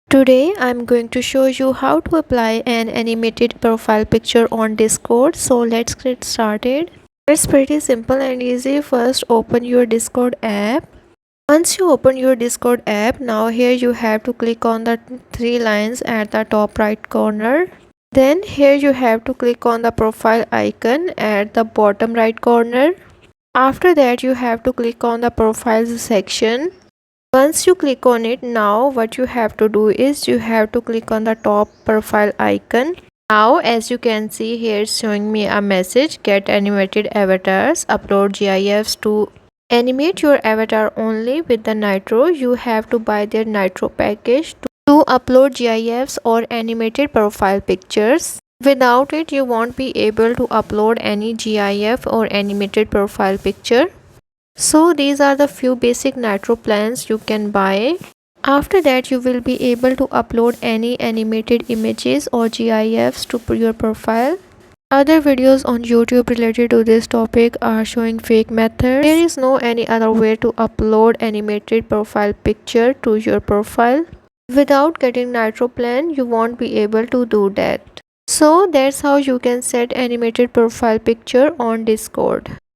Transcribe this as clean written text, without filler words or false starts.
Today I'm going to show you how to apply an animated profile picture on Discord. So let's get started. It's pretty simple and easy. First open your Discord app. Once you open your Discord app, now here you have to click on the three lines at the top right corner. Then here you have to click on the profile icon at the bottom right corner. After that you have to click on the profiles section. Once you click on it, now what you have to do is you have to click on the top profile icon. Now as you can see here, it's showing me a message: get animated avatars, upload GIFs. To animate your avatar only with the Nitro, you have to buy their Nitro package to upload GIFs or animated profile pictures. Without it, you won't be able to upload any GIF or animated profile picture. So these are the few basic Nitro plans you can buy. After that you will be able to upload any animated images or GIFs to your profile. Other videos on YouTube related to this topic are showing fake methods. There is no any other way to upload animated profile picture to your profile. Without getting Nitro plan, you won't be able to do that. So that's how you can set animated profile picture on Discord.